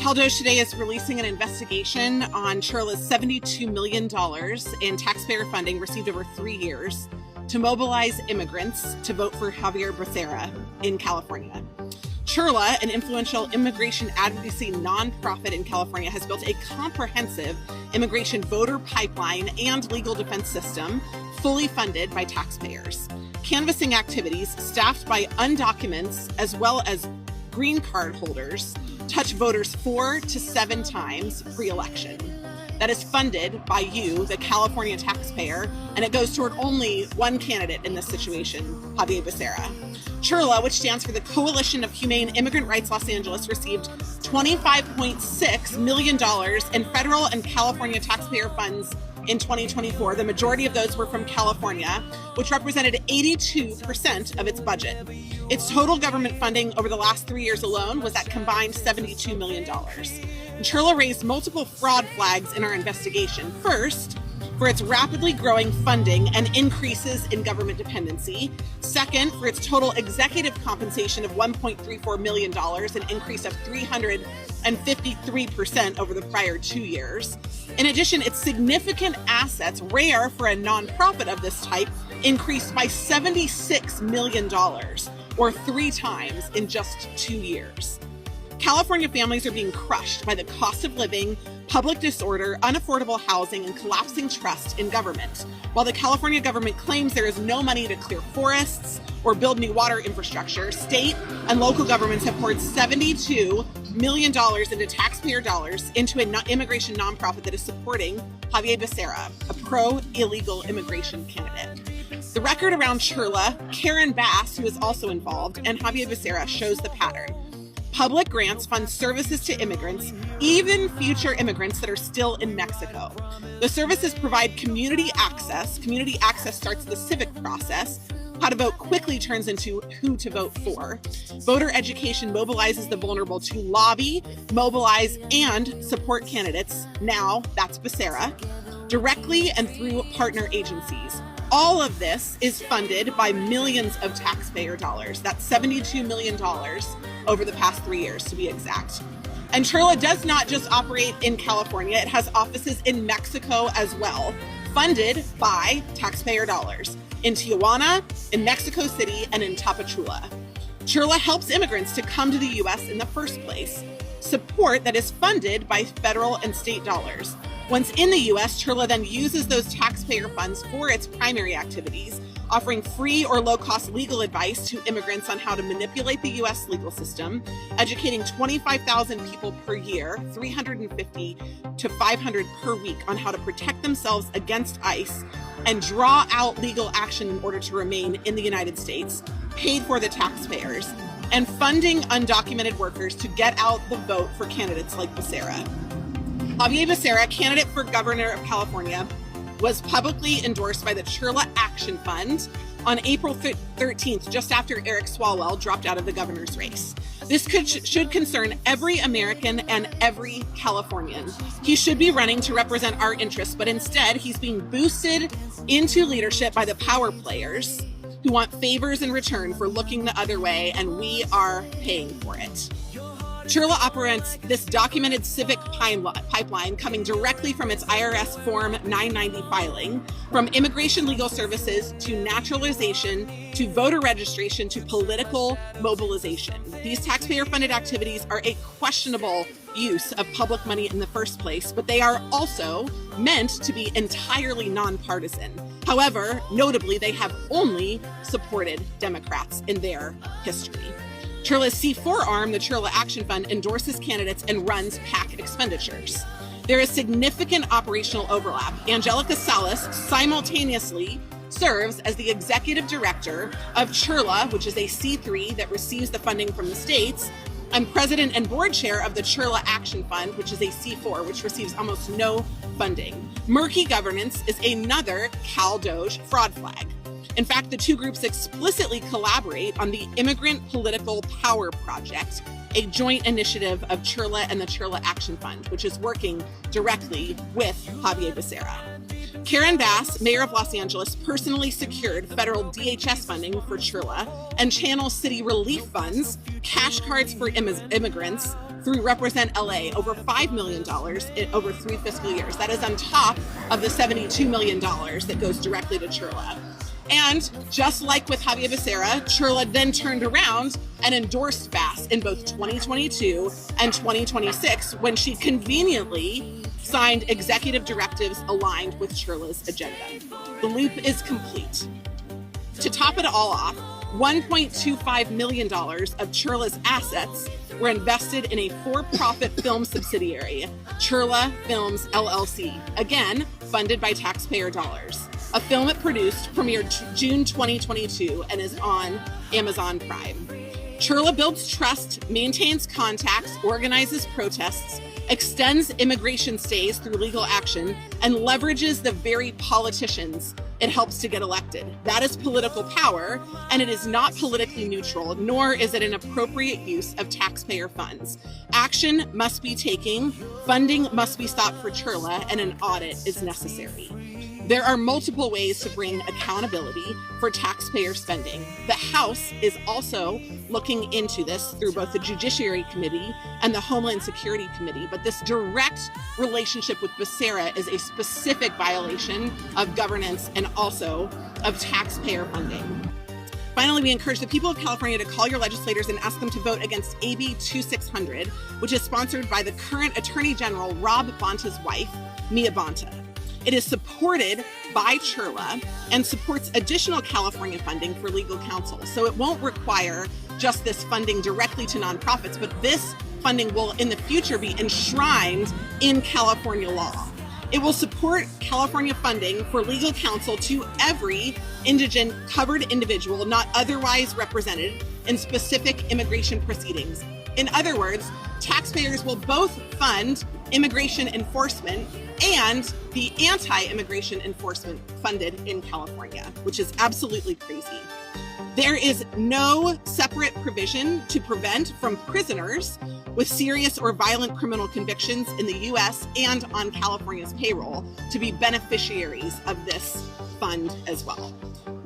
Cal Doge today is releasing an investigation on Chirla's $72 million in taxpayer funding received over 3 years to mobilize immigrants to vote for Javier Becerra in California. Chirla, an influential immigration advocacy nonprofit in California, has built a comprehensive immigration voter pipeline and legal defense system fully funded by taxpayers. Canvassing activities staffed by undocumented as well as green card holders touch voters 4 to 7 times pre-election. That is funded by you, the California taxpayer, and it goes toward only one candidate in this situation, Javier Becerra. Chirla, which stands for the Coalition of Humane Immigrant Rights Los Angeles, received $25.6 million in federal and California taxpayer funds in 2024. The majority of those were from California, which represented 82% of its budget. Its total government funding over the last 3 years alone was that combined $72 million. Chirla raised multiple fraud flags in our investigation. First, for its rapidly growing funding and increases in government dependency. Second, for its total executive compensation of $1.34 million, an increase of 353% over the prior 2 years. In addition, its significant assets, rare for a nonprofit of this type, increased by $76 million, or 3 times in just 2 years. California families are being crushed by the cost of living, public disorder, unaffordable housing, and collapsing trust in government. While the California government claims there is no money to clear forests or build new water infrastructure, state and local governments have poured $72 million into taxpayer dollars into an immigration nonprofit that is supporting Javier Becerra, a pro-illegal immigration candidate. The record around Chirla, Karen Bass, who is also involved, and Javier Becerra shows the pattern. Public grants fund services to immigrants, even future immigrants that are still in Mexico. The services provide community access. Community access starts the civic process. How to vote quickly turns into who to vote for. Voter education mobilizes the vulnerable to lobby, mobilize, and support candidates. Now, that's Becerra. Directly and through partner agencies. All of this is funded by millions of taxpayer dollars. That's $72 million over the past 3 years, to be exact. And Chirla does not just operate in California, it has offices in Mexico as well, funded by taxpayer dollars in Tijuana, in Mexico City, and in Tapachula. Chirla helps immigrants to come to the U.S. in the first place, support that is funded by federal and state dollars. Once in the U.S., Chirla then uses those taxpayer funds for its primary activities, offering free or low-cost legal advice to immigrants on how to manipulate the U.S. legal system, educating 25,000 people per year, 350 to 500 per week, on how to protect themselves against ICE and draw out legal action in order to remain in the United States, paid for the taxpayers, and funding undocumented workers to get out the vote for candidates like Becerra. Javier Becerra, candidate for governor of California, was publicly endorsed by the Chirla Action Fund on April 13th, just after Eric Swalwell dropped out of the governor's race. This should concern every American and every Californian. He should be running to represent our interests, but instead he's being boosted into leadership by the power players who want favors in return for looking the other way, and we are paying for it. Chirla operates this documented civic pipeline coming directly from its IRS Form 990 filing, from immigration legal services to naturalization to voter registration to political mobilization. These taxpayer-funded activities are a questionable use of public money in the first place, but they are also meant to be entirely nonpartisan. However, notably, they have only supported Democrats in their history. Chirla's C4 arm, the Chirla Action Fund, endorses candidates and runs PAC expenditures. There is significant operational overlap. Angelica Salas simultaneously serves as the executive director of Chirla, which is a C3 that receives the funding from the states, and president and board chair of the Chirla Action Fund, which is a C4, which receives almost no funding. Murky governance is another Cal Doge fraud flag. In fact, the two groups explicitly collaborate on the Immigrant Political Power Project, a joint initiative of Chirla and the Chirla Action Fund, which is working directly with Javier Becerra. Karen Bass, mayor of Los Angeles, personally secured federal DHS funding for Chirla and channels city relief funds, cash cards for immigrants, through Represent LA, over $5 million over 3 fiscal years. That is on top of the $72 million that goes directly to Chirla. And just like with Xavier Becerra, Chirla then turned around and endorsed FAST in both 2022 and 2026 when she conveniently signed executive directives aligned with Chirla's agenda. The loop is complete. To top it all off, $1.25 million of Chirla's assets were invested in a for-profit film subsidiary, Chirla Films LLC, again, funded by taxpayer dollars. A film it produced premiered June 2022 and is on Amazon Prime. Chirla builds trust, maintains contacts, organizes protests, extends immigration stays through legal action, and leverages the very politicians it helps to get elected. That is political power, and it is not politically neutral, nor is it an appropriate use of taxpayer funds. Action must be taken, funding must be stopped for Chirla, and an audit is necessary. There are multiple ways to bring accountability for taxpayer spending. The House is also looking into this through both the Judiciary Committee and the Homeland Security Committee, but this direct relationship with Becerra is a specific violation of governance and also of taxpayer funding. Finally, we encourage the people of California to call your legislators and ask them to vote against AB 2600, which is sponsored by the current Attorney General Rob Bonta's wife, Mia Bonta. It is supported by Chirla and supports additional California funding for legal counsel. So it won't require just this funding directly to nonprofits, but this funding will in the future be enshrined in California law. It will support California funding for legal counsel to every indigent covered individual not otherwise represented in specific immigration proceedings. In other words, taxpayers will both fund immigration enforcement and the anti-immigration enforcement funded in California, which is absolutely crazy. There is no separate provision to prevent from prisoners with serious or violent criminal convictions in the U.S. and on California's payroll to be beneficiaries of this fund as well.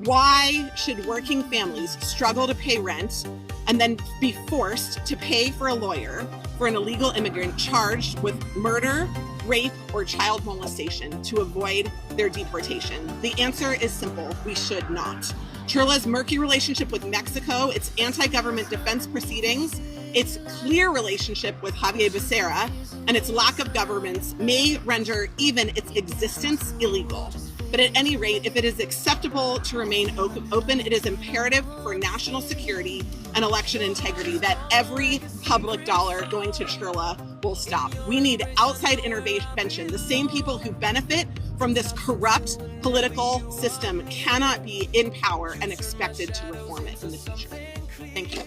Why should working families struggle to pay rent and then be forced to pay for a lawyer for an illegal immigrant charged with murder, rape, or child molestation to avoid their deportation? The answer is simple: we should not. Chirla's murky relationship with Mexico, its anti-government defense proceedings, its clear relationship with Xavier Becerra, and its lack of governance may render even its existence illegal. But at any rate, if it is acceptable to remain open, it is imperative for national security and election integrity that every public dollar going to Chirla will stop. We need outside intervention. The same people who benefit from this corrupt political system cannot be in power and expected to reform it in the future. Thank you.